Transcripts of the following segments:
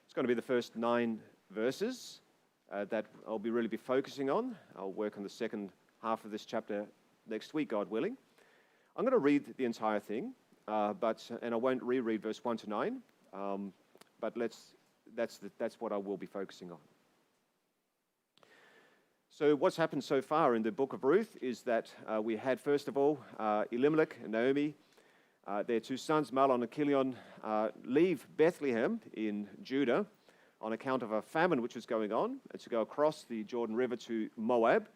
It's going to be the first 9 verses that I'll really be focusing on. I'll work on the second half of this chapter next week, God willing. I'm going to read the entire thing, and I won't reread verse 1 to 9, but that's what I will be focusing on. So what's happened so far in the book of Ruth is that we had, first of all, Elimelech and Naomi, their 2 sons, Mahlon and Chilion, leave Bethlehem in Judah on account of a famine which was going on, and to go across the Jordan River to Moab.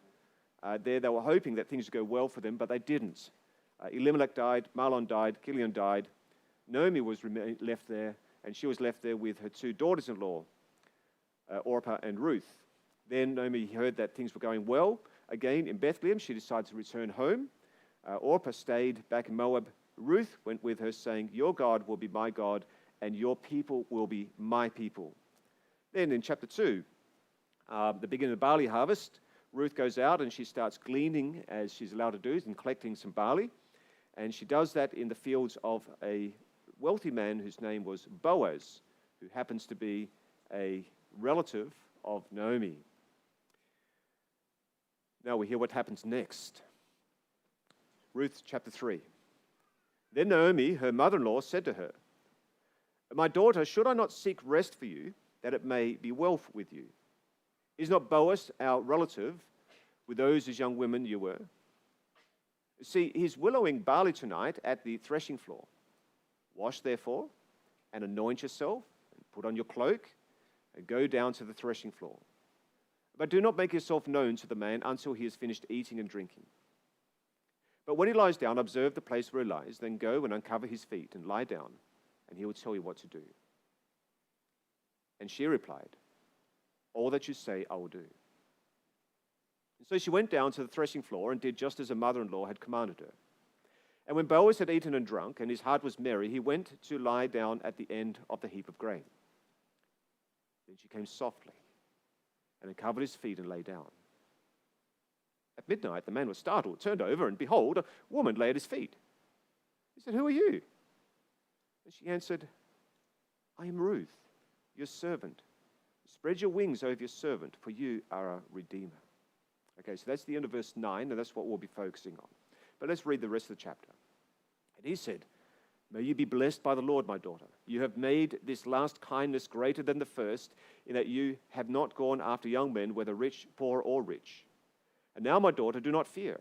There they were hoping that things would go well for them, but they didn't. Elimelech died, Mahlon died, Chilion died. Naomi was left there, and she was left there with her 2 daughters-in-law, Orpah and Ruth. Then Naomi heard that things were going well. Again, in Bethlehem, she decided to return home. Orpah stayed back in Moab. Ruth went with her, saying, "Your God will be my God, and your people will be my people." Then in chapter 2, the beginning of the barley harvest, Ruth goes out and she starts gleaning, as she's allowed to do, and collecting some barley. And she does that in the fields of a wealthy man whose name was Boaz, who happens to be a relative of Naomi. Now we hear what happens next. Ruth chapter 3. Then Naomi, her mother-in-law, said to her, "My daughter, should I not seek rest for you, that it may be well with you? Is not Boaz our relative, with those as young women you were? See, he's willowing barley tonight at the threshing floor. Wash therefore, and anoint yourself, and put on your cloak, and go down to the threshing floor. But do not make yourself known to the man until he has finished eating and drinking. But when he lies down, observe the place where he lies, then go and uncover his feet and lie down, and he will tell you what to do." And she replied, "All that you say I will do." And so she went down to the threshing floor and did just as her mother-in-law had commanded her. And when Boaz had eaten and drunk, and his heart was merry, he went to lie down at the end of the heap of grain. Then she came softly and uncovered his feet and lay down. At midnight, the man was startled, turned over, and behold, a woman lay at his feet. He said, "Who are you?" And she answered, "I am Ruth, your servant. Spread your wings over your servant, for you are a redeemer." Okay, so that's the end of verse 9, and that's what we'll be focusing on. But let's read the rest of the chapter. And he said, "May you be blessed by the Lord, my daughter. You have made this last kindness greater than the first, in that you have not gone after young men, whether rich, poor, or rich. And now, my daughter, do not fear.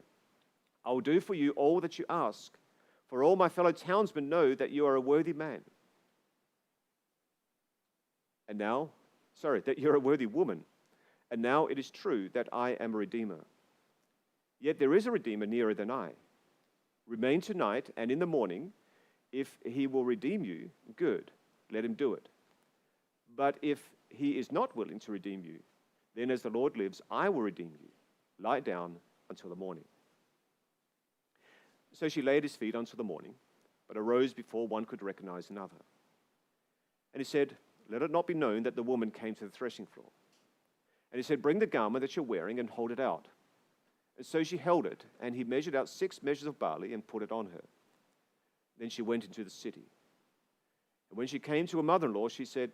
I will do for you all that you ask, for all my fellow townsmen know that you are a worthy man. That you're a worthy woman. And now it is true that I am a redeemer. Yet there is a redeemer nearer than I. Remain tonight, and in the morning, if he will redeem you, good, let him do it. But if he is not willing to redeem you, then as the Lord lives, I will redeem you. Lie down until the morning." So she lay at his feet until the morning, but arose before one could recognize another. And he said, "Let it not be known that the woman came to the threshing floor." And he said, "Bring the garment that you're wearing and hold it out." And so she held it, and he measured out 6 measures of barley and put it on her. Then she went into the city. And when she came to her mother-in-law, she said,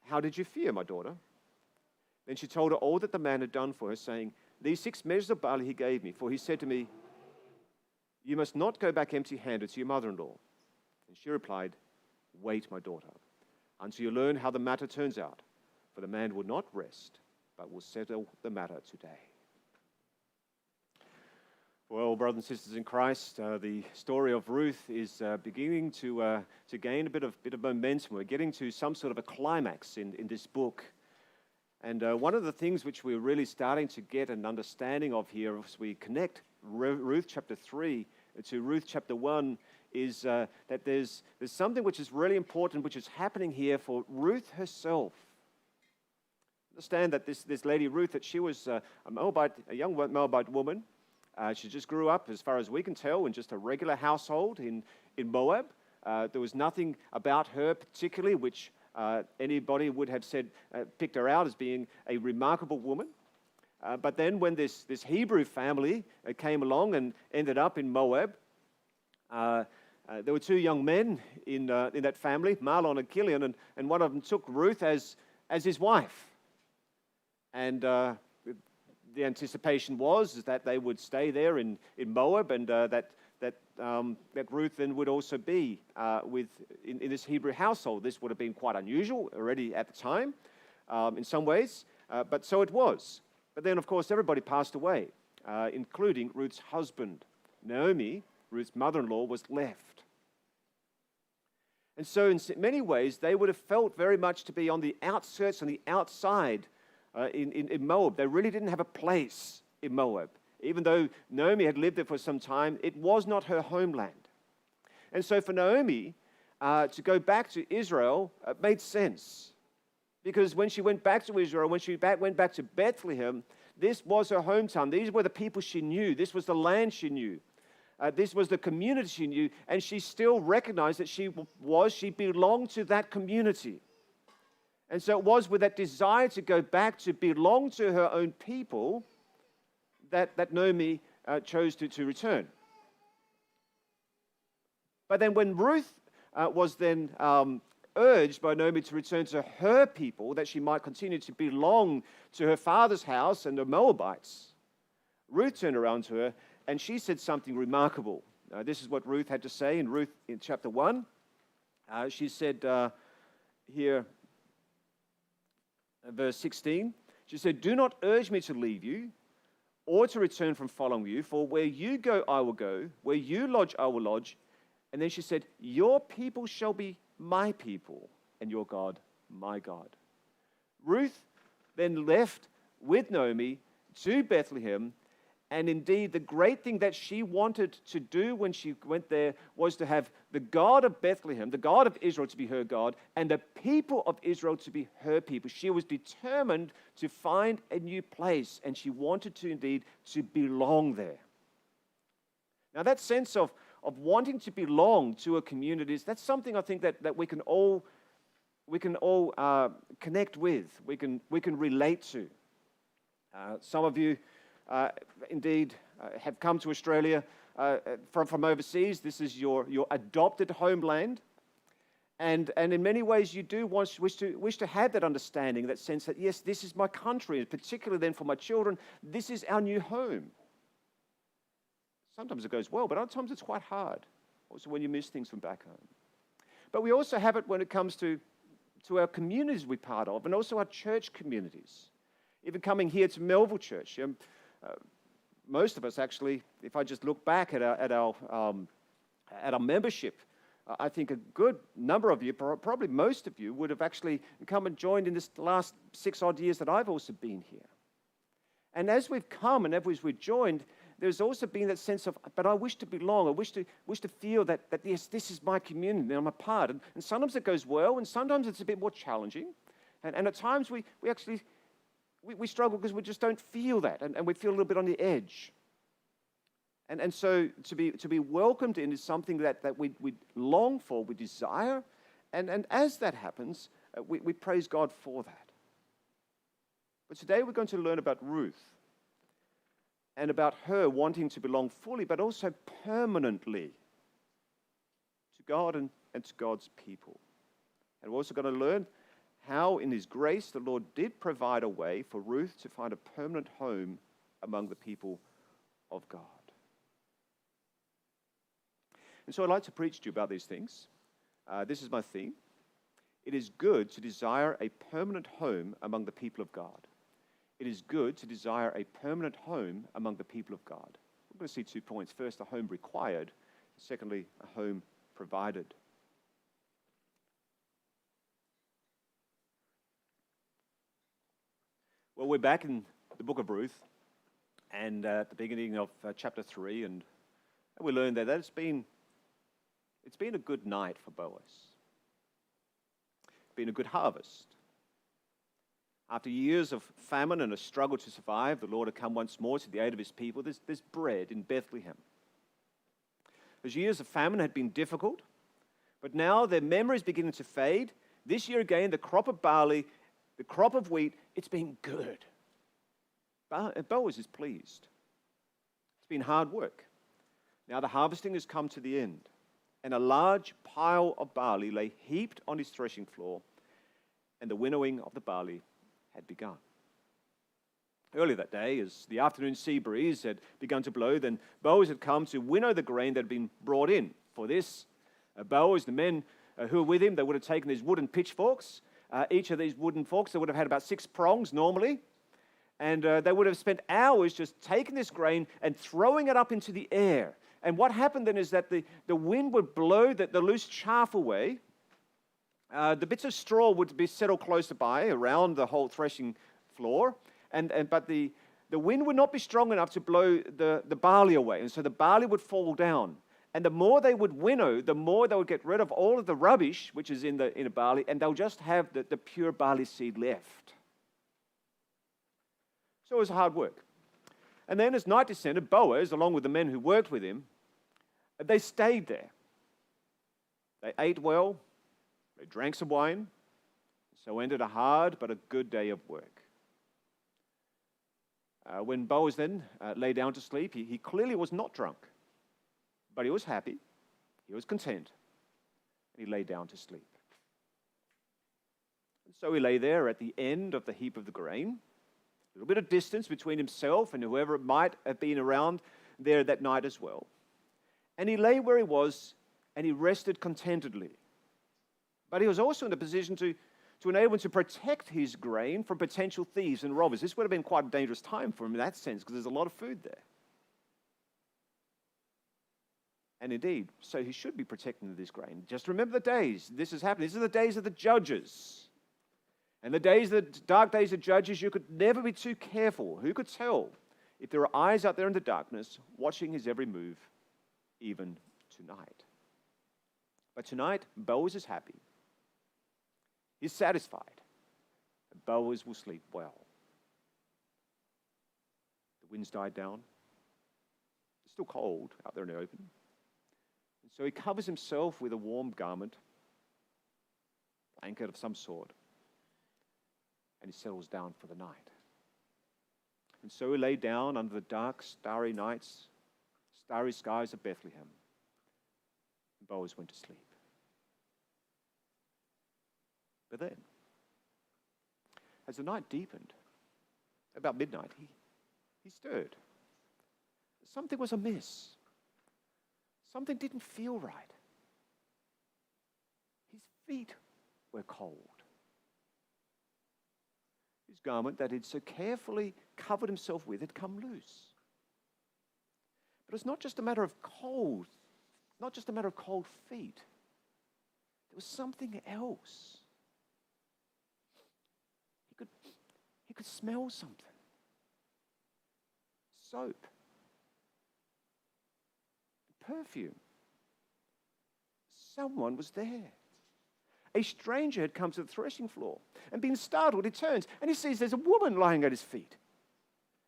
"How did you fear, my daughter?" Then she told her all that the man had done for her, saying, "These 6 measures of barley he gave me, for he said to me, 'You must not go back empty-handed to your mother-in-law.' And she replied, 'Wait, my daughter, until you learn how the matter turns out, for the man will not rest, but will settle the matter today.'" Well, brothers and sisters in Christ, the story of Ruth is beginning to gain a bit of momentum. We're getting to some sort of a climax in this book. And one of the things which we're really starting to get an understanding of here as we connect Ruth chapter 3 to Ruth chapter 1 is that there's something which is really important, which is happening here for Ruth herself. Understand that this lady Ruth, that she was a young Moabite woman. She just grew up, as far as we can tell, in just a regular household in Moab. There was nothing about her particularly which anybody would have said, picked her out as being a remarkable woman. But then when this Hebrew family came along and ended up in Moab, There were two young men in that family, Mahlon and Chilion, and one of them took Ruth as his wife. And the anticipation was is that they would stay there in Moab, and that Ruth then would also be in this Hebrew household. This would have been quite unusual already at the time, in some ways, but so it was. But then, of course, everybody passed away, including Ruth's husband. Naomi, Ruth's mother-in-law, was left. And so in many ways, they would have felt very much to be on the outskirts, on the outside in Moab. They really didn't have a place in Moab. Even though Naomi had lived there for some time, it was not her homeland. And so for Naomi to go back to Israel made sense. Because when she went back to Israel, when she went back to Bethlehem, this was her hometown. These were the people she knew. This was the land she knew. This was the community she knew, and she still recognized that she belonged to that community. And so it was with that desire to go back to belong to her own people that Naomi chose to return. But then when Ruth was then urged by Naomi to return to her people, that she might continue to belong to her father's house and the Moabites, Ruth turned around to her and she said something remarkable. This is what Ruth had to say in Ruth in chapter 1. She said here, verse 16, she said, "Do not urge me to leave you or to return from following you, for where you go, I will go, where you lodge, I will lodge." And then she said, "Your people shall be my people, and your God, my God." Ruth then left with Naomi to Bethlehem. And indeed, the great thing that she wanted to do when she went there was to have the God of Bethlehem, the God of Israel, to be her God, and the people of Israel to be her people. She was determined to find a new place, and she wanted to indeed to belong there. Now, that sense of wanting to belong to a community, that's something I think that we can all connect with, we can relate to. Some of you indeed have come to Australia from overseas. This is your adopted homeland, and in many ways you do wish to have that understanding, that sense that yes, this is my country, and particularly then for my children, this is our new home. Sometimes it goes well, but other times it's quite hard. Also, when you miss things from back home. But we also have it when it comes to our communities we're part of, and also our church communities. Even coming here to Melville Church. Most of us actually, if I just look back at our membership, I think a good number of you, probably most of you, would have actually come and joined in this last 6 odd years that I've also been here. And as we've come and as we've joined, there's also been that sense of, but I wish to belong. I wish to feel that yes, this is my community, and I'm a part. And sometimes it goes well, and sometimes it's a bit more challenging. And at times we actually struggle because we just don't feel that, and we feel a little bit on the edge. And so to be welcomed in is something that we long for, we desire, and as that happens, we praise God for that. But today we're going to learn about Ruth and about her wanting to belong fully, but also permanently to God and to God's people. And we're also going to learn how in His grace the Lord did provide a way for Ruth to find a permanent home among the people of God. And so I'd like to preach to you about these things. This is my theme. It is good to desire a permanent home among the people of God. It is good to desire a permanent home among the people of God. We're going to see 2 points. First, a home required. Secondly, a home provided. Well, we're back in the book of Ruth, and at the beginning of chapter 3, and we learned that it's been a good night for Boaz. It's been a good harvest. After years of famine and a struggle to survive, the Lord had come once more to the aid of His people. There's bread in Bethlehem. Those years of famine had been difficult, but now their memory is beginning to fade. This year again, the crop of barley, the crop of wheat, it's been good. Boaz is pleased. It's been hard work. Now the harvesting has come to the end. and a large pile of barley lay heaped on his threshing floor, and the winnowing of the barley had begun. Earlier that day, as the afternoon sea breeze had begun to blow, then Boaz had come to winnow the grain that had been brought in. For this, Boaz, the men who were with him, they would have taken these wooden pitchforks. Each of these wooden forks, they would have had about 6 prongs normally. And they would have spent hours just taking this grain and throwing it up into the air. And what happened then is that the wind would blow the loose chaff away. The bits of straw would be settled closer by around the whole threshing floor. But the wind would not be strong enough to blow the barley away. And so the barley would fall down. And the more they would winnow, the more they would get rid of all of the rubbish, which is in the barley, and they'll just have the pure barley seed left. So it was hard work. And then as night descended, Boaz, along with the men who worked with him, they stayed there. They ate well, they drank some wine, so ended a hard but a good day of work. When Boaz then lay down to sleep, he clearly was not drunk, but he was happy, he was content, and he lay down to sleep. And so he lay there at the end of the heap of the grain, a little bit of distance between himself and whoever might have been around there that night as well. And he lay where he was, and he rested contentedly. But he was also in a position to enable him to protect his grain from potential thieves and robbers. This would have been quite a dangerous time for him in that sense, because there's a lot of food there. And indeed, so he should be protecting this grain. Just remember the days this is happening. These are the days of the judges. And the dark days of judges, you could never be too careful. Who could tell if there are eyes out there in the darkness watching his every move, even tonight? But tonight, Boaz is happy. He's satisfied. And Boaz will sleep well. The wind's died down. It's still cold out there in the open. And so he covers himself with a warm garment, blanket of some sort, and he settles down for the night. And so he lay down under the dark, starry nights, starry skies of Bethlehem. And Boaz went to sleep. But then, as the night deepened, about midnight, he stirred. Something was amiss. Something didn't feel right. His feet were cold. His garment that he'd so carefully covered himself with had come loose. But it's not just a matter of cold, not just a matter of cold feet. There was something else. He could smell something. Soap. Perfume. Someone was there. A stranger had come to the threshing floor, and being startled, he turns and he sees there's a woman lying at his feet.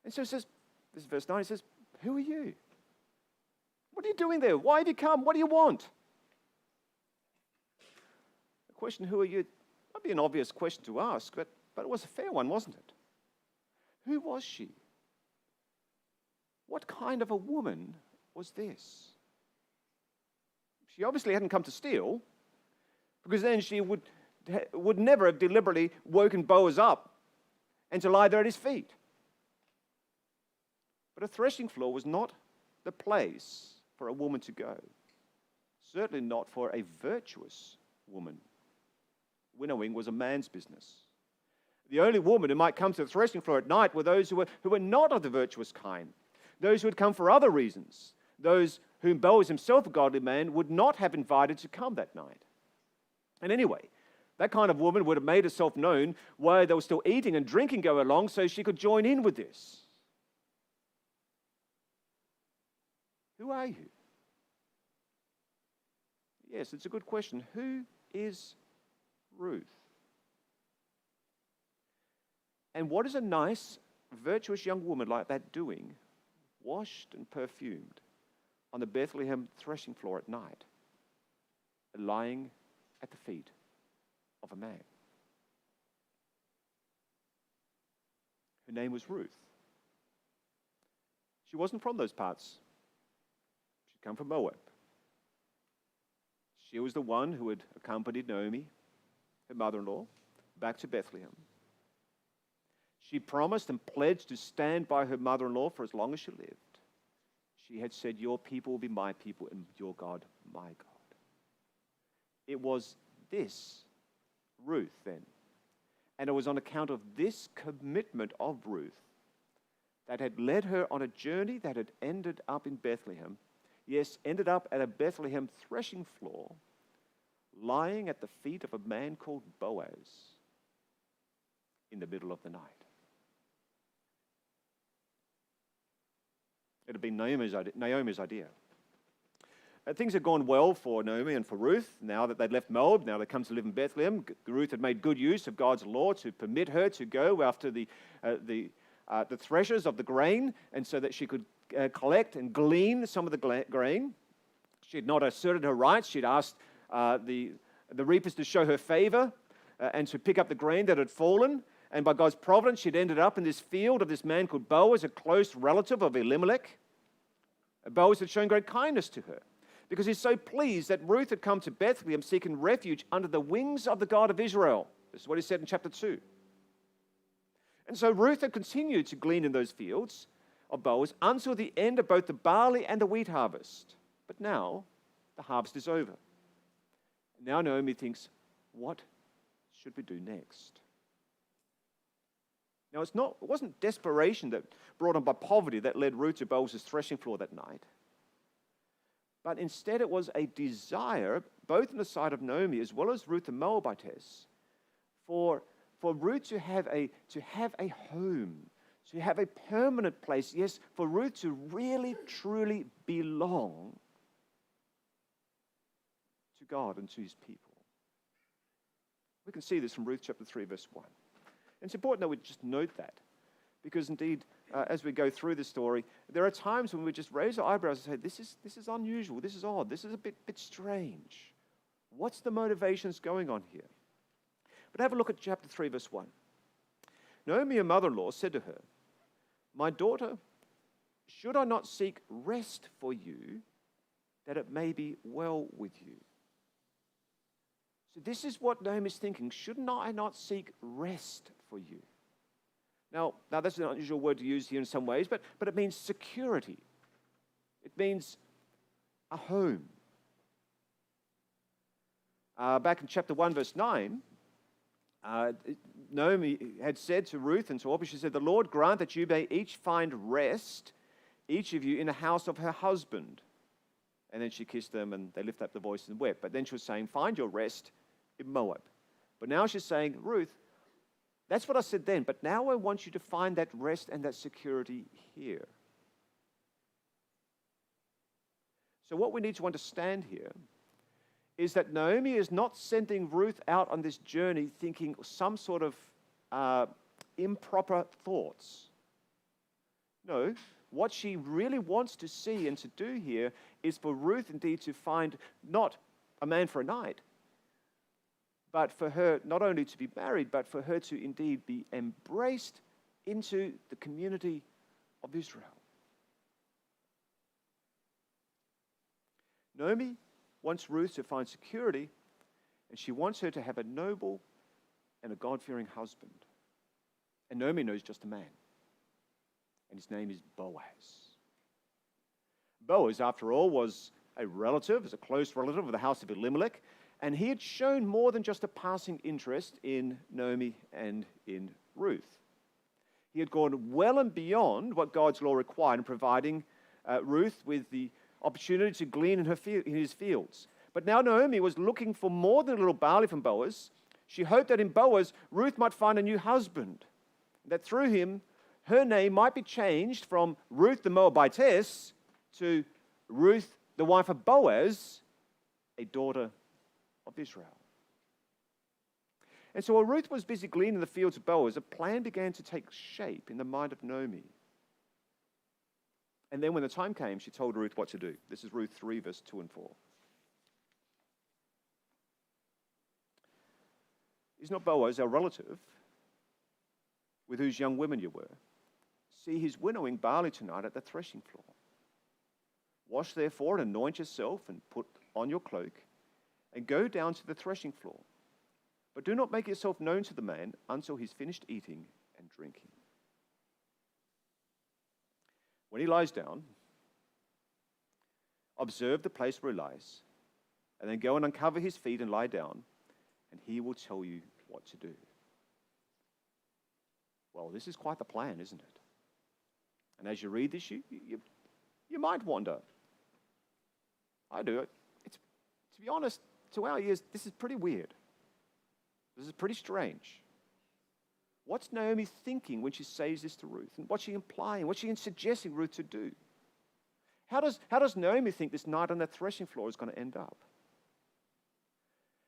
And so he says, this is verse 9, he says, "Who are you? What are you doing there? Why have you come? What do you want?" The question, "Who are you?" might be an obvious question to ask, but it was a fair one, wasn't it? Who was she? What kind of a woman was this? She obviously hadn't come to steal, because then she would never have deliberately woken Boaz up and to lie there at his feet. But a threshing floor was not the place for a woman to go. Certainly not for a virtuous woman. Winnowing was a man's business. The only woman who might come to the threshing floor at night were those who were not of the virtuous kind, those who had come for other reasons, those whom Boaz himself, a godly man, would not have invited to come that night. And anyway, that kind of woman would have made herself known while they were still eating and drinking go along so she could join in with this. Who are you? Yes, it's a good question. Who is Ruth? And what is a nice, virtuous young woman like that doing, washed and perfumed, on the Bethlehem threshing floor at night, lying at the feet of a man? Her name was Ruth. She wasn't from those parts. She'd come from Moab. She was the one who had accompanied Naomi, her mother-in-law, back to Bethlehem. She promised and pledged to stand by her mother-in-law for as long as she lived. She had said, "Your people will be my people and your God, my God." It was this Ruth then, and it was on account of this commitment of Ruth that had led her on a journey that had ended up in Bethlehem. Yes, ended up at a Bethlehem threshing floor, lying at the feet of a man called Boaz in the middle of the night. It had been Naomi's idea. Things had gone well for Naomi and for Ruth. Now that they'd left Moab, now they come to live in Bethlehem. Ruth had made good use of God's law to permit her to go after the threshers of the grain, and so that she could collect and glean some of the grain. She had not asserted her rights. She'd asked the reapers to show her favor and to pick up the grain that had fallen. And by God's providence, she'd ended up in this field of this man called Boaz, a close relative of Elimelech. Boaz had shown great kindness to her because he's so pleased that Ruth had come to Bethlehem seeking refuge under the wings of the God of Israel. This is what he said in chapter 2. And so Ruth had continued to glean in those fields of Boaz until the end of both the barley and the wheat harvest. But now the harvest is over. Now Naomi thinks, what should we do next? Now, it wasn't desperation that brought on by poverty that led Ruth to Boaz's threshing floor that night. But instead it was a desire, both on the side of Naomi as well as Ruth the Moabitess, for Ruth to have a home, to have a permanent place. Yes, for Ruth to really, truly belong to God and to his people. We can see this from Ruth chapter 3, verse 1. And it's important that we just note that, because indeed, as we go through this story, there are times when we just raise our eyebrows and say, this is unusual, this is odd, this is a bit strange. What's the motivations going on here? But have a look at chapter 3, verse 1. Naomi, her mother-in-law, said to her, "My daughter, should I not seek rest for you, that it may be well with you?" So this is what Naomi's thinking. Shouldn't I not seek rest for you? Now that's an unusual word to use here in some ways, but it means security. It means a home. Back in chapter 1, verse 9, Naomi had said to Ruth and to Orpah, she said, "The Lord grant that you may each find rest, each of you in the house of her husband." And then she kissed them and they lifted up their voice and wept. But then she was saying, "Find your rest in Moab." But now she's saying, "Ruth, that's what I said then, but now I want you to find that rest and that security here." So what we need to understand here is that Naomi is not sending Ruth out on this journey thinking some sort of improper thoughts. No, what she really wants to see and to do here is for Ruth indeed to find not a man for a night, but for her not only to be married, but for her to indeed be embraced into the community of Israel. Naomi wants Ruth to find security, and she wants her to have a noble and a God-fearing husband. And Naomi knows just a man, and his name is Boaz. Boaz, after all, was a close relative of the house of Elimelech, and he had shown more than just a passing interest in Naomi and in Ruth. He had gone well and beyond what God's law required in providing Ruth with the opportunity to glean in his fields. But now Naomi was looking for more than a little barley from Boaz. She hoped that in Boaz, Ruth might find a new husband, that through him, her name might be changed from Ruth the Moabitess to Ruth, the wife of Boaz, a daughter of Israel. And so while Ruth was busy gleaning in the fields of Boaz, a plan began to take shape in the mind of Naomi. And then when the time came, she told Ruth what to do. This is Ruth 3, verse 2 and 4. "Is not Boaz our relative, with whose young women you were? See, he's winnowing barley tonight at the threshing floor. Wash therefore and anoint yourself and put on your cloak, and go down to the threshing floor. But do not make yourself known to the man until he's finished eating and drinking. When he lies down, observe the place where he lies, and then go and uncover his feet and lie down, and he will tell you what to do. Well, this is quite the plan, isn't it? And as you read this, you might wonder. I do it. To be honest, to our ears, this is pretty weird. This is pretty strange. What's Naomi thinking when she says this to Ruth? And what's she implying? What's she suggesting Ruth to do? How does Naomi think this night on that threshing floor is going to end up?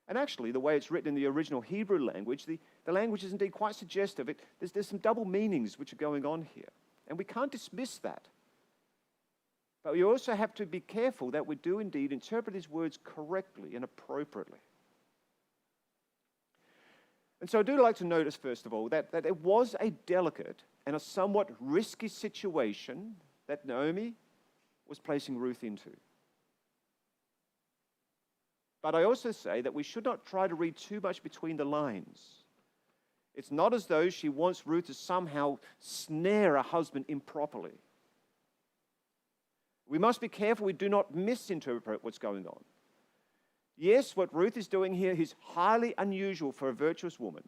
And actually, the way it's written in the original Hebrew language, the language is indeed quite suggestive. There's some double meanings which are going on here. And we can't dismiss that. But we also have to be careful that we do indeed interpret his words correctly and appropriately. And so I do like to notice, first of all, that it was a delicate and a somewhat risky situation that Naomi was placing Ruth into. But I also say that we should not try to read too much between the lines. It's not as though she wants Ruth to somehow snare her husband improperly. We must be careful we do not misinterpret what's going on. Yes, what Ruth is doing here is highly unusual for a virtuous woman.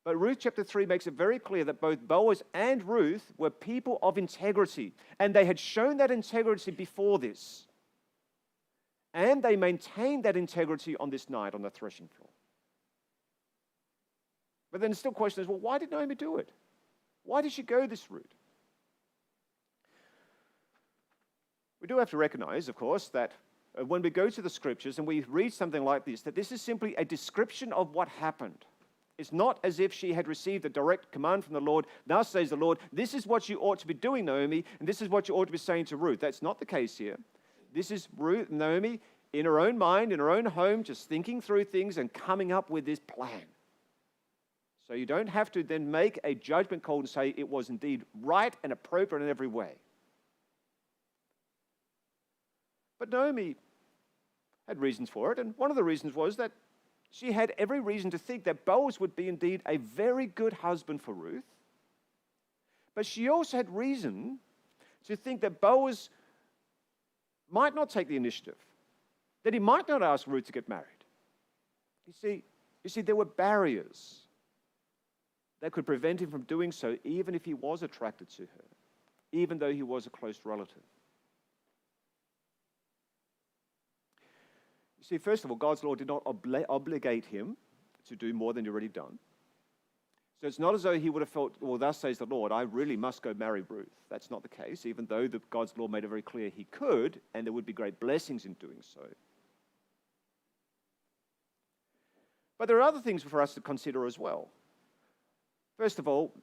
But Ruth chapter 3 makes it very clear that both Boaz and Ruth were people of integrity, and they had shown that integrity before this. And they maintained that integrity on this night on the threshing floor. But then the still question is, well, why did Naomi do it? Why did she go this route? We do have to recognize, of course, that when we go to the scriptures and we read something like this, that this is simply a description of what happened. It's not as if she had received a direct command from the Lord. Thus says the Lord, this is what you ought to be doing, Naomi, and this is what you ought to be saying to Ruth. That's not the case here. This is Naomi in her own mind, in her own home, just thinking through things and coming up with this plan. So you don't have to then make a judgment call and say it was indeed right and appropriate in every way. But Naomi had reasons for it, and one of the reasons was that she had every reason to think that Boaz would be indeed a very good husband for Ruth. But she also had reason to think that Boaz might not take the initiative, that he might not ask Ruth to get married. You see, there were barriers that could prevent him from doing so, even if he was attracted to her, even though he was a close relative. You see, first of all, God's law did not obligate him to do more than he'd already done. So it's not as though he would have felt, well, thus says the Lord, I really must go marry Ruth. That's not the case, even though God's law made it very clear he could, and there would be great blessings in doing so. But there are other things for us to consider as well. First of all,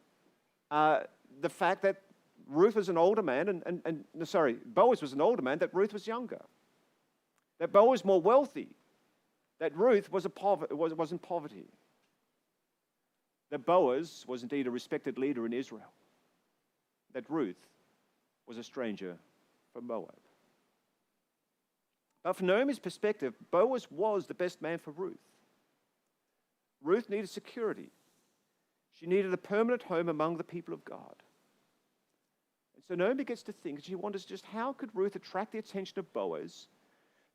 the fact that Ruth was an older man, Boaz was an older man, that Ruth was younger. That Boaz was more wealthy, that Ruth was in poverty. That Boaz was indeed a respected leader in Israel. That Ruth was a stranger from Moab. But from Naomi's perspective, Boaz was the best man for Ruth. Ruth needed security. She needed a permanent home among the people of God. And so Naomi gets to think, and she wonders just how could Ruth attract the attention of Boaz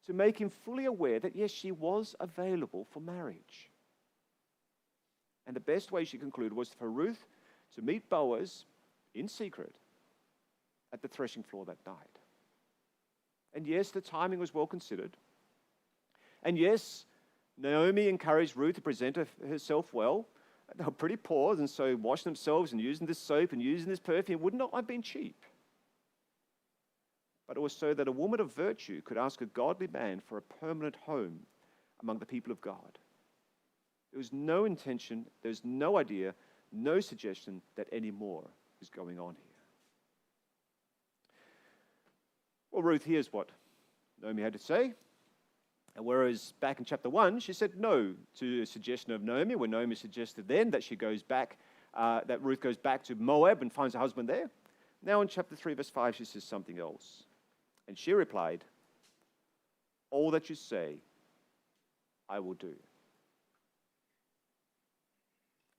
to make him fully aware that, yes, she was available for marriage. And the best way, she concluded, was for Ruth to meet Boaz in secret at the threshing floor that night. And yes, the timing was well considered. And yes, Naomi encouraged Ruth to present herself well. They were pretty poor, and so washing themselves and using this soap and using this perfume would not have been cheap. But it was so that a woman of virtue could ask a godly man for a permanent home among the people of God. There was no intention, there's no idea, no suggestion that any more is going on here. Well, Ruth hears what Naomi had to say. And whereas back in chapter 1, she said no to a suggestion of Naomi, when Naomi suggested then that she goes back, that Ruth goes back to Moab and finds her husband there. Now in chapter 3, verse 5, she says something else. And she replied, all that you say I will do.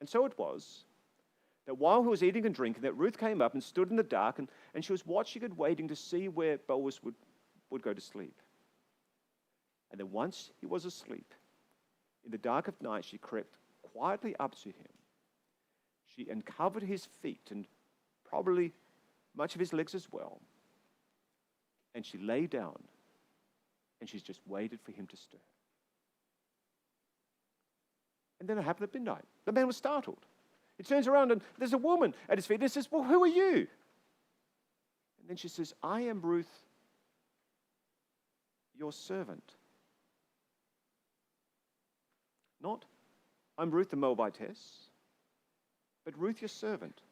And so it was that while he was eating and drinking, that Ruth came up and stood in the dark, and she was watching and waiting to see where Boaz would go to sleep. And then once he was asleep, in the dark of night, she crept quietly up to him. She uncovered his feet and probably much of his legs as well. And she lay down, and she's just waited for him to stir. And then it happened at midnight. The man was startled. He turns around and there's a woman at his feet and he says, "Well, who are you?" And then she says, "I am Ruth, your servant." Not, "I'm Ruth the Moabitess," but "Ruth, your servant."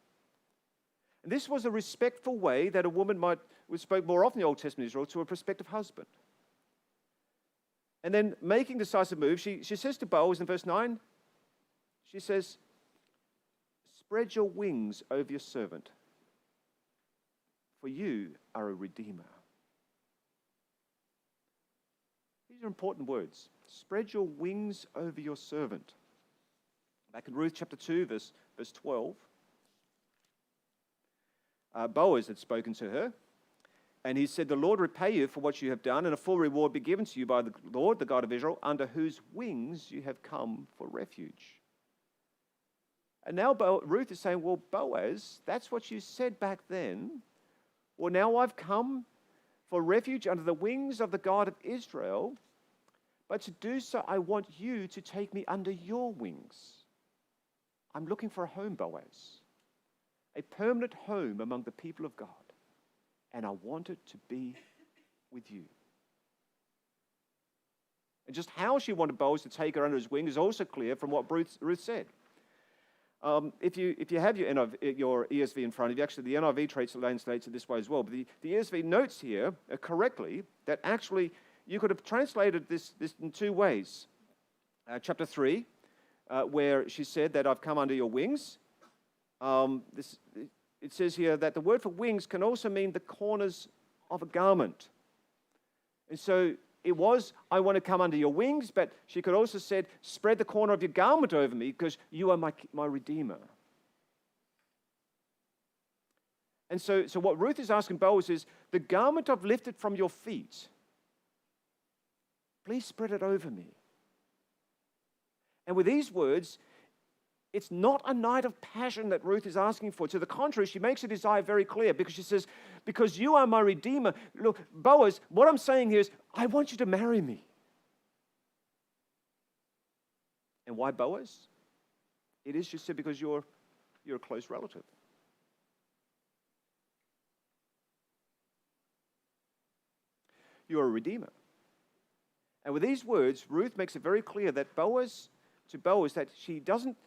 And this was a respectful way that a woman would spoke more often in the Old Testament Israel to a prospective husband. And then making decisive move, she says to Boaz in verse 9, she says, "Spread your wings over your servant, for you are a redeemer." These are important words. Spread your wings over your servant. Back in Ruth chapter 2, verse 12, Boaz had spoken to her, and he said, "The Lord repay you for what you have done, and a full reward be given to you by the Lord, the God of Israel, under whose wings you have come for refuge." And now Ruth is saying, "Well, Boaz, that's what you said back then. Well, now I've come for refuge under the wings of the God of Israel. But to do so, I want you to take me under your wings. I'm looking for a home, Boaz, a permanent home among the people of God. And I want it to be with you." And just how she wanted Boaz to take her under his wing is also clear from what Ruth said. If you have your ESV in front of you, actually the NIV translates it this way as well, but the ESV notes here correctly that actually you could have translated this in two ways. Chapter 3, where she said that I've come under your wings. It says here that the word for wings can also mean the corners of a garment. And so it was, I want to come under your wings, but she could also have said, spread the corner of your garment over me because you are my Redeemer. And so what Ruth is asking Boaz is, the garment I've lifted from your feet, please spread it over me. And with these words, it's not a night of passion that Ruth is asking for. To the contrary, she makes her desire very clear because she says, because you are my Redeemer. Look, Boaz, what I'm saying here is, I want you to marry me. And why Boaz? It is, she said, because you're a close relative. You're a Redeemer. And with these words, Ruth makes it very clear that Boaz, that she doesn't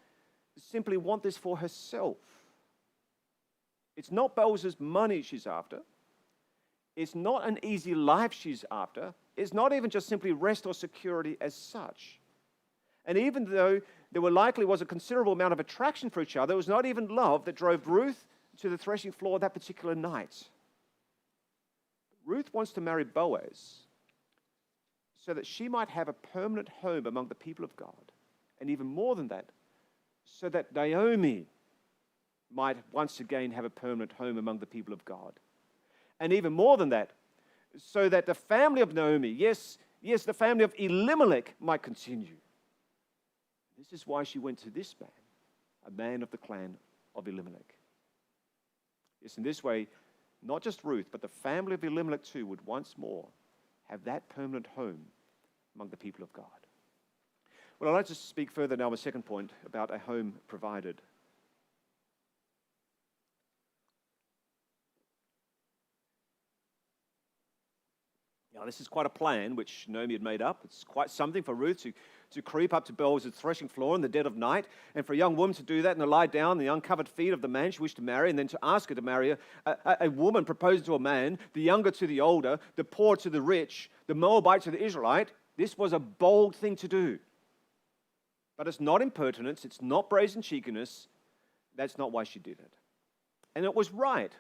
simply want this for herself. It's not Boaz's money she's after. It's not an easy life she's after. It's not even just simply rest or security as such. And even though there likely was a considerable amount of attraction for each other, it was not even love that drove Ruth to the threshing floor that particular night. Ruth wants to marry Boaz so that she might have a permanent home among the people of God. And even more than that, so that Naomi might once again have a permanent home among the people of God. And even more than that, so that the family of Naomi, yes, the family of Elimelech might continue. This is why she went to this man, a man of the clan of Elimelech. Yes, in this way, not just Ruth, but the family of Elimelech too would once more have that permanent home among the people of God. Well, I'd like to speak further now, my second point, about a home provided. Now, this is quite a plan which Naomi had made up. It's quite something for Ruth to creep up to Boaz's threshing floor in the dead of night, and for a young woman to do that and to lie down on the uncovered feet of the man she wished to marry, and then to ask her to marry a woman proposing to a man, the younger to the older, the poor to the rich, the Moabite to the Israelite. This was a bold thing to do. But it's not impertinence, it's not brazen cheekiness. That's not why she did it. And it was right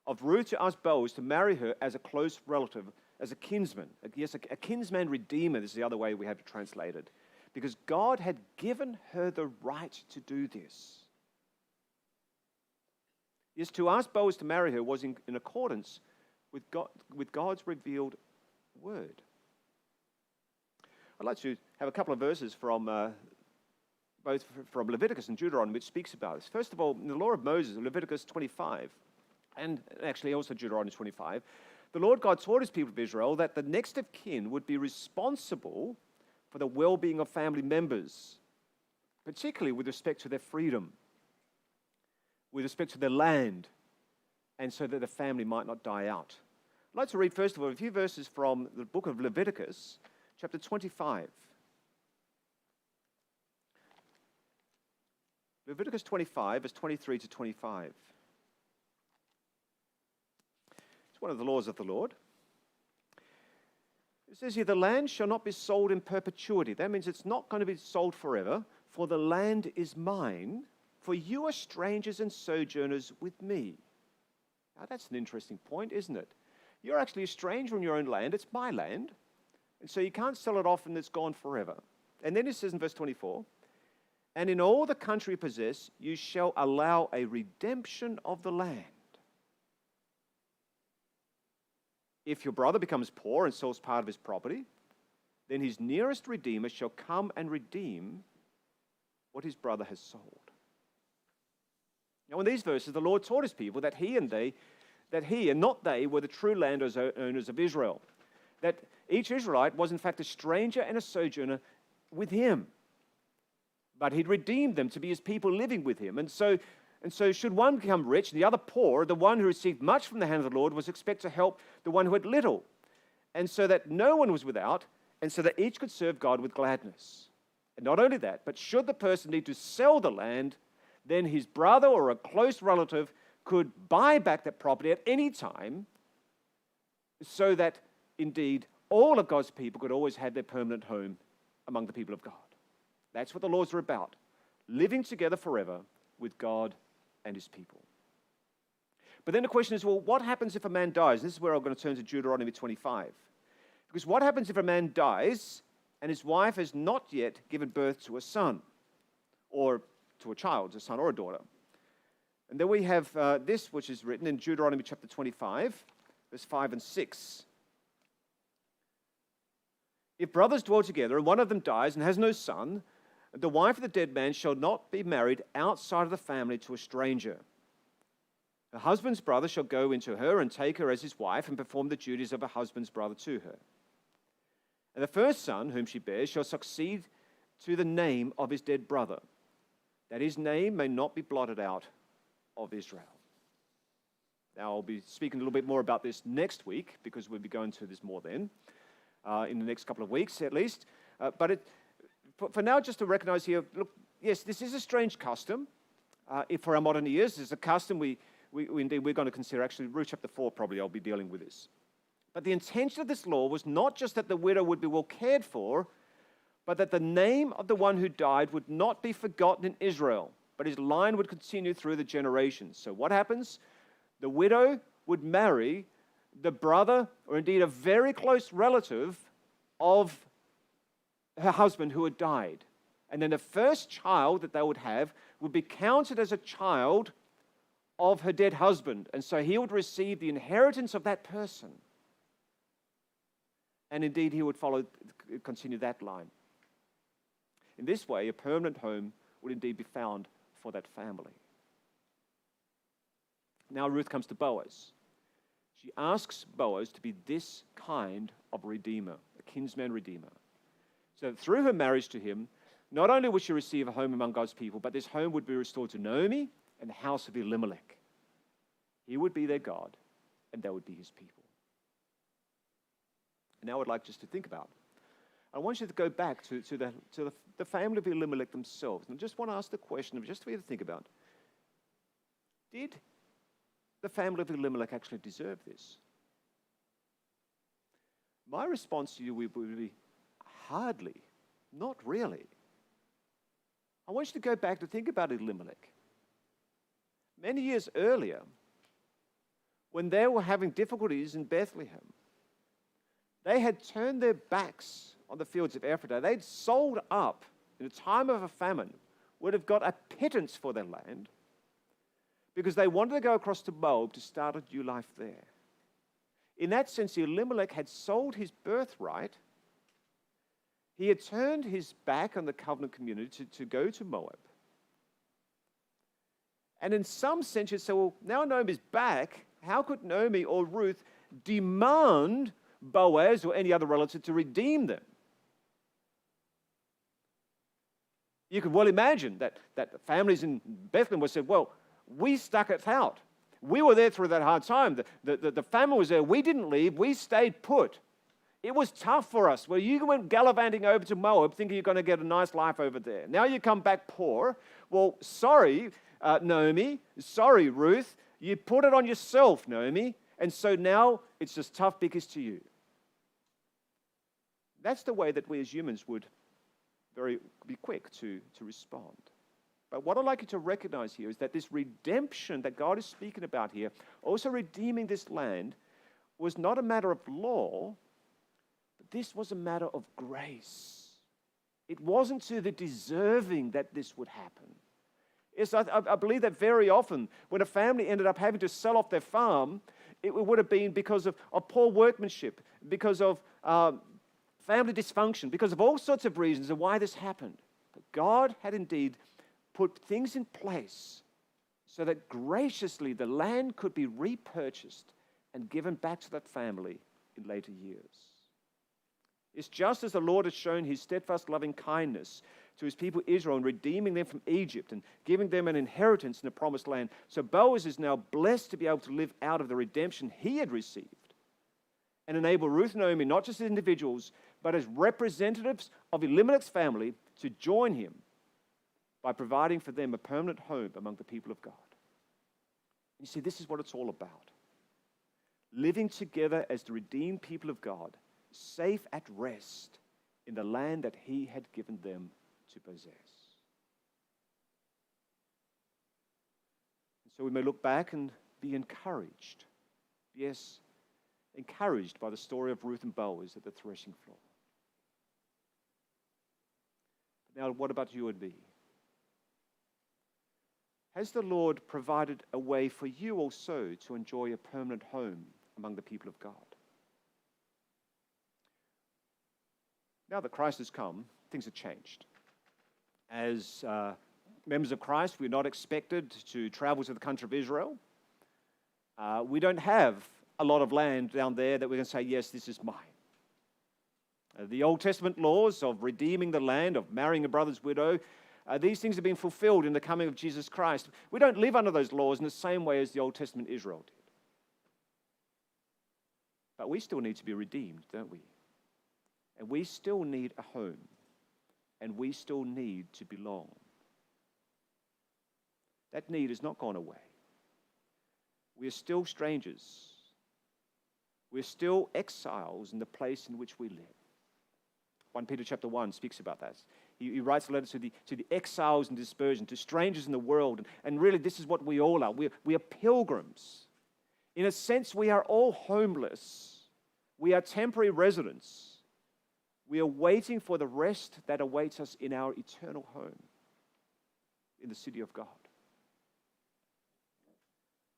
of Ruth to ask Boaz to marry her as a close relative as a kinsman. Yes, a kinsman redeemer, this is the other way we have to translate it. Because God had given her the right to do this. Yes, to ask Boaz to marry her was in accordance with God's revealed word. I'd like to have a couple of verses from both from Leviticus and Deuteronomy, which speaks about this. First of all, in the law of Moses, Leviticus 25, and actually also Deuteronomy 25, the Lord God taught his people of Israel that the next of kin would be responsible for the well-being of family members, particularly with respect to their freedom, with respect to their land, and so that the family might not die out. I'd like to read, first of all, a few verses from the book of Leviticus, chapter 25. Leviticus 25, verse 23 to 25. It's one of the laws of the Lord. It says here, the land shall not be sold in perpetuity. That means it's not going to be sold forever, for the land is mine, for you are strangers and sojourners with me. Now that's an interesting point, isn't it? You're actually a stranger in your own land. It's my land. And so you can't sell it off and it's gone forever. And then it says in verse 24, and in all the country you possess, you shall allow a redemption of the land. If your brother becomes poor and sells part of his property, then his nearest redeemer shall come and redeem what his brother has sold. Now in these verses, the Lord taught his people that he and not they were the true landowners of Israel. That each Israelite was in fact a stranger and a sojourner with him. But he'd redeemed them to be his people living with him. And so should one become rich and the other poor, the one who received much from the hand of the Lord was expected to help the one who had little. And so that no one was without, and so that each could serve God with gladness. And not only that, but should the person need to sell the land, then his brother or a close relative could buy back that property at any time, so that indeed all of God's people could always have their permanent home among the people of God. That's what the laws are about, living together forever with God and his people. But then the question is, well, what happens if a man dies? This is where I'm going to turn to Deuteronomy 25. Because what happens if a man dies and his wife has not yet given birth to a son or to a child, a son or a daughter? And then we have this, which is written in Deuteronomy chapter 25, verse 5 and 6. If brothers dwell together and one of them dies and has no son, the wife of the dead man shall not be married outside of the family to a stranger. Her husband's brother shall go into her and take her as his wife and perform the duties of a husband's brother to her. And the first son whom she bears shall succeed to the name of his dead brother, that his name may not be blotted out of Israel. Now, I'll be speaking a little bit more about this next week, because we'll be going to this more then, in the next couple of weeks at least. But for now, just to recognize here, look, yes, this is a strange custom. If for our modern ears, it's a custom we're going to consider. Actually, Ruth chapter 4 probably I'll be dealing with this. But the intention of this law was not just that the widow would be well cared for, but that the name of the one who died would not be forgotten in Israel, but his line would continue through the generations. So what happens? The widow would marry the brother, or indeed a very close relative of her husband who had died. And then the first child that they would have would be counted as a child of her dead husband. And so he would receive the inheritance of that person. And indeed he would continue that line. In this way, a permanent home would indeed be found for that family. Now Ruth comes to Boaz. She asks Boaz to be this kind of redeemer, a kinsman redeemer. So that through her marriage to him, not only would she receive a home among God's people, but this home would be restored to Naomi and the house of Elimelech. He would be their God, and they would be his people. And now I'd like just to think about, I want you to go back to the family of Elimelech themselves. And I just want to ask the question, just for you to think about, did the family of Elimelech actually deserve this? My response to you would be, hardly, not really. I want you to go back to think about Elimelech. Many years earlier, when they were having difficulties in Bethlehem, They had turned their backs on the fields of Ephraim. They'd sold up in a time of a famine, would have got a pittance for their land because they wanted to go across to Moab to start a new life there. In that sense, Elimelech had sold his birthright. He had turned his back on the covenant community to go to Moab. And in some sense, you'd say, well, now Naomi's back, how could Naomi or Ruth demand Boaz or any other relative to redeem them? You could well imagine that the families in Bethlehem would say, well, we stuck it out. We were there through that hard time. The family was there. We didn't leave. We stayed put. It was tough for us. Well, you went gallivanting over to Moab thinking you're going to get a nice life over there. Now you come back poor. Well, sorry, Naomi. Sorry, Ruth. You put it on yourself, Naomi. And so now it's just tough because to you. That's the way that we as humans would be quick to respond. But what I'd like you to recognize here is that this redemption that God is speaking about here, also redeeming this land, was not a matter of law, but this was a matter of grace. It wasn't to the deserving that this would happen. Yes, I believe that very often when a family ended up having to sell off their farm, it would have been because of poor workmanship, because of family dysfunction, because of all sorts of reasons of why this happened. But God had indeed put things in place so that graciously the land could be repurchased and given back to that family in later years. It's just as the Lord has shown his steadfast loving kindness to his people Israel in redeeming them from Egypt and giving them an inheritance in the promised land. So Boaz is now blessed to be able to live out of the redemption he had received and enable Ruth and Naomi, not just as individuals, but as representatives of Elimelech's family, to join him by providing for them a permanent home among the people of God. You see, this is what it's all about. Living together as the redeemed people of God, safe at rest in the land that he had given them to possess. And so we may look back and be encouraged. Yes, encouraged by the story of Ruth and Boaz at the threshing floor. But now, what about you and me? Has the Lord provided a way for you also to enjoy a permanent home among the people of God? Now that Christ has come, things have changed. As members of Christ, we're not expected to travel to the country of Israel. We don't have a lot of land down there that we can say, yes, this is mine. The Old Testament laws of redeeming the land, of marrying a brother's widow, these things have been fulfilled in the coming of Jesus Christ. We don't live under those laws in the same way as the Old Testament Israel did. But we still need to be redeemed, don't we? And we still need a home. And we still need to belong. That need has not gone away. We are still strangers. We're still exiles in the place in which we live. 1 Peter chapter 1 speaks about that. He writes a letter to the exiles and dispersion, to strangers in the world. And really, this is what we all are. We are pilgrims. In a sense, we are all homeless. We are temporary residents. We are waiting for the rest that awaits us in our eternal home, in the city of God.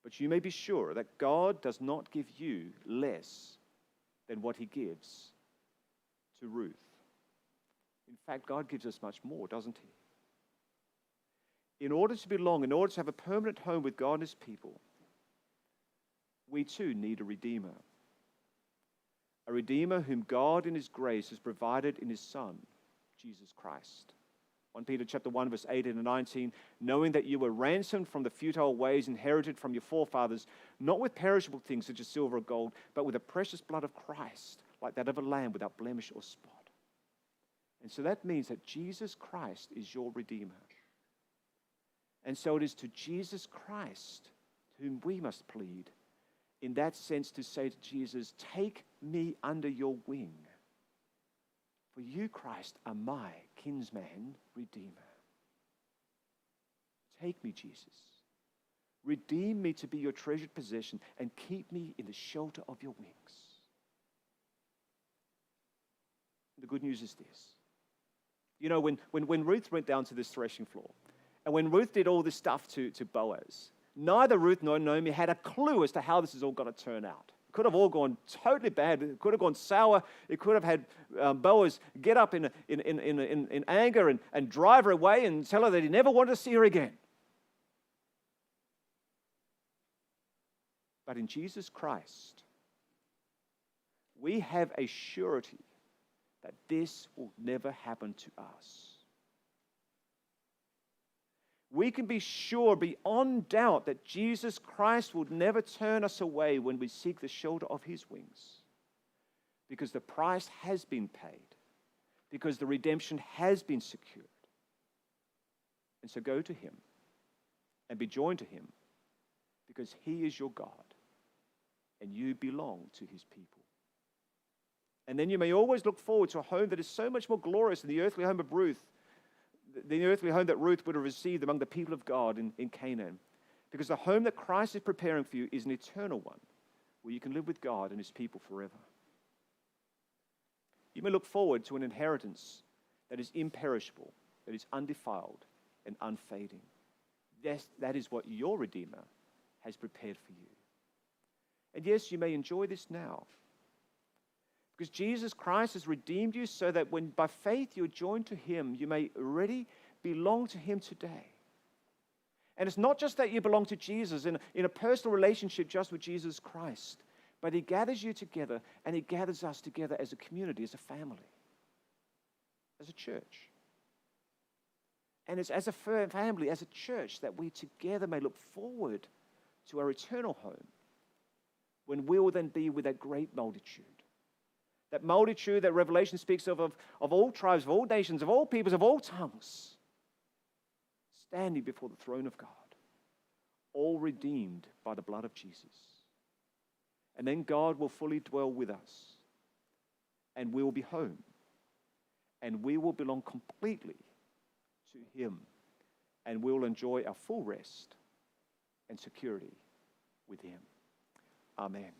But you may be sure that God does not give you less than what he gives to Ruth. In fact, God gives us much more, doesn't he? In order to belong, in order to have a permanent home with God and his people, we too need a Redeemer. A Redeemer whom God in his grace has provided in his Son, Jesus Christ. 1 Peter chapter 1, verse 18 and 19, knowing that you were ransomed from the futile ways inherited from your forefathers, not with perishable things such as silver or gold, but with the precious blood of Christ, like that of a lamb without blemish or spot. And so that means that Jesus Christ is your Redeemer. And so it is to Jesus Christ to whom we must plead, in that sense to say to Jesus, take me under your wing. For you, Christ, are my kinsman redeemer. Take me, Jesus. Redeem me to be your treasured possession and keep me in the shelter of your wings. The good news is this. You know, when Ruth went down to this threshing floor, and when Ruth did all this stuff to Boaz, neither Ruth nor Naomi had a clue as to how this is all going to turn out. It could have all gone totally bad. It could have gone sour. It could have had Boaz get up in anger and drive her away and tell her that he never wanted to see her again. But in Jesus Christ, we have a surety that this will never happen to us. We can be sure beyond doubt that Jesus Christ will never turn us away when we seek the shelter of his wings, because the price has been paid, because the redemption has been secured. And so go to him and be joined to him, because he is your God and you belong to his people. And then you may always look forward to a home that is so much more glorious than the earthly home of Ruth, the earthly home that Ruth would have received among the people of God in Canaan. Because the home that Christ is preparing for you is an eternal one, where you can live with God and his people forever. You may look forward to an inheritance that is imperishable, that is undefiled and unfading. Yes, that is what your Redeemer has prepared for you. And yes, you may enjoy this now, because Jesus Christ has redeemed you so that when by faith you're joined to him, you may already belong to him today. And it's not just that you belong to Jesus in a personal relationship just with Jesus Christ, but he gathers you together and he gathers us together as a community, as a family, as a church. And it's as a family, as a church, that we together may look forward to our eternal home, when we will then be with that great multitude. That multitude that Revelation speaks of all tribes, of all nations, of all peoples, of all tongues, standing before the throne of God, all redeemed by the blood of Jesus. And then God will fully dwell with us, and we will be home, and we will belong completely to him, and we will enjoy our full rest and security with him. Amen.